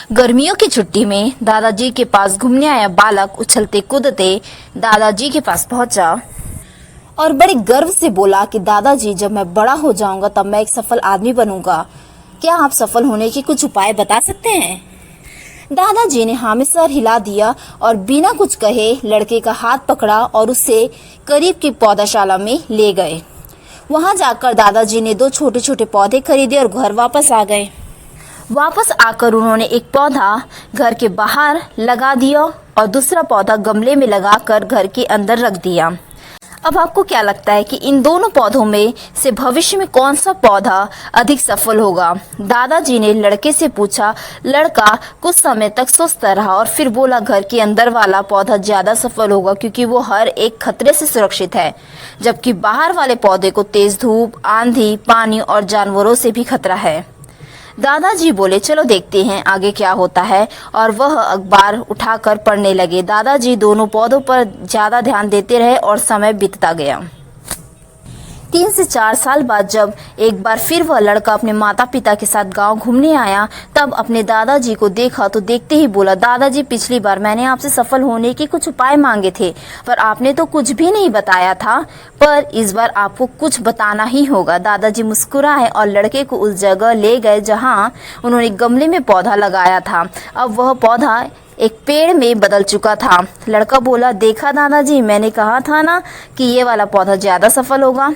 गर्मियों की छुट्टी में दादाजी के पास घूमने आया बालक उछलते कूदते दादाजी के पास पहुंचा और बड़े गर्व से बोला कि दादाजी, जब मैं बड़ा हो जाऊंगा तब मैं एक सफल आदमी बनूंगा। क्या आप सफल होने के कुछ उपाय बता सकते हैं? दादाजी ने हामी सर हिला दिया और बिना कुछ कहे लड़के का हाथ पकड़ा और उसे करीब की पौधाशाला में ले गए। वहां जाकर दादाजी ने 2 छोटे छोटे पौधे खरीदे और घर वापस आ गए। वापस आकर उन्होंने एक पौधा घर के बाहर लगा दिया और दूसरा पौधा गमले में लगाकर घर के अंदर रख दिया। अब आपको क्या लगता है कि इन दोनों पौधों में से भविष्य में कौन सा पौधा अधिक सफल होगा? दादाजी ने लड़के से पूछा। लड़का कुछ समय तक सोचता रहा और फिर बोला, घर के अंदर वाला पौधा ज्यादा सफल होगा क्योंकि वो हर एक खतरे से सुरक्षित है, जबकि बाहर वाले पौधे को तेज धूप, आंधी, पानी और जानवरों से भी खतरा है। दादाजी बोले, चलो देखते हैं आगे क्या होता है, और वह अखबार उठाकर पढ़ने लगे। दादाजी दोनों पौधों पर ज्यादा ध्यान देते रहे और समय बीतता गया। 3 से 4 साल बाद जब एक बार फिर वह लड़का अपने माता पिता के साथ गांव घूमने आया, तब अपने दादाजी को देखा तो देखते ही बोला, दादाजी, पिछली बार मैंने आपसे सफल होने के कुछ उपाय मांगे थे, पर आपने तो कुछ भी नहीं बताया था, पर इस बार आपको कुछ बताना ही होगा। दादाजी मुस्कुराए और लड़के को उस जगह ले गए जहां उन्होंने गमले में पौधा लगाया था। अब वह पौधा एक पेड़ में बदल चुका था। लड़का बोला, देखा दादाजी, मैंने कहा था ना कि ये वाला पौधा ज्यादा सफल होगा।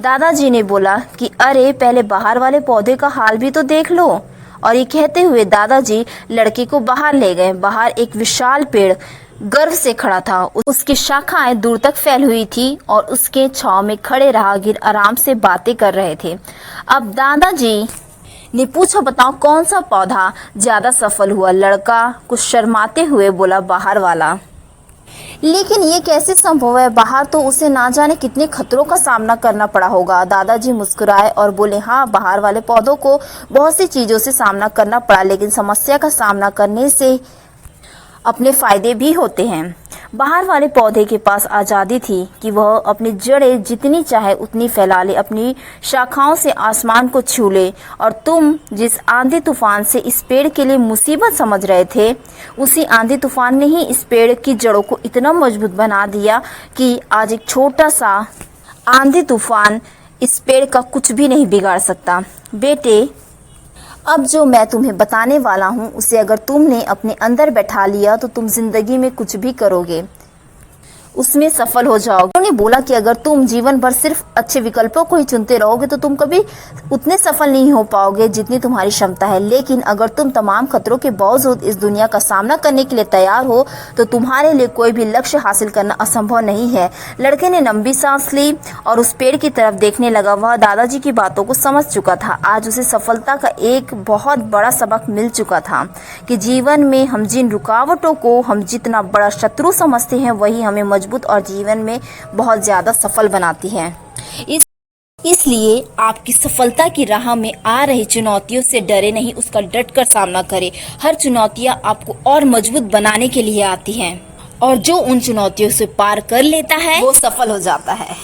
दादाजी ने बोला कि अरे, पहले बाहर वाले पौधे का हाल भी तो देख लो। और ये कहते हुए दादाजी लड़के को बाहर ले गए। बाहर एक विशाल पेड़ गर्व से खड़ा था। उसकी शाखाएं दूर तक फैली हुई थी और उसके छांव में खड़े राहगीर आराम से बातें कर रहे थे। अब दादाजी ने पूछा, बताओ कौन सा पौधा ज्यादा सफल हुआ? लड़का कुछ शर्माते हुए बोला, बाहर वाला। लेकिन ये कैसे संभव है? बाहर तो उसे ना जाने कितने खतरों का सामना करना पड़ा होगा। दादाजी मुस्कुराए और बोले, हाँ, बाहर वाले पौधों को बहुत सी चीजों से सामना करना पड़ा, लेकिन समस्या का सामना करने से अपने फायदे भी होते हैं। बाहर वाले पौधे के पास आज़ादी थी कि वह अपनी जड़ें जितनी चाहे उतनी फैला ले, अपनी शाखाओं से आसमान को छू ले। और तुम जिस आंधी तूफान से इस पेड़ के लिए मुसीबत समझ रहे थे, उसी आंधी तूफान ने ही इस पेड़ की जड़ों को इतना मजबूत बना दिया कि आज एक छोटा सा आंधी तूफान इस पेड़ का कुछ भी नहीं बिगाड़ सकता। बेटे, अब जो मैं तुम्हें बताने वाला हूँ उसे अगर तुमने अपने अंदर बैठा लिया तो तुम जिंदगी में कुछ भी करोगे, उसमें सफल हो जाओगे। उन्होंने बोला कि अगर तुम जीवन भर सिर्फ अच्छे विकल्पों को ही चुनते रहोगे तो तुम कभी उतने सफल नहीं हो पाओगे जितनी तुम्हारी क्षमता है। लेकिन अगर तुम तमाम खतरों के बावजूद इस दुनिया का सामना करने के लिए तैयार हो तो तुम्हारे लिए कोई भी लक्ष्य हासिल करना असंभव नहीं है। लड़के ने लंबी सांस ली और उस पेड़ की तरफ देखने लगा। वह दादाजी की बातों को समझ चुका था। आज उसे सफलता का एक बहुत बड़ा सबक मिल चुका था कि जीवन में हम जिन रुकावटों को हम जितना बड़ा शत्रु समझते हैं, वही हमें मजबूत और जीवन में बहुत ज्यादा सफल बनाती है। इसलिए आपकी सफलता की राह में आ रही चुनौतियों से डरे नहीं, उसका डट कर सामना करें। हर चुनौतियां आपको और मजबूत बनाने के लिए आती हैं, और जो उन चुनौतियों से पार कर लेता है वो सफल हो जाता है।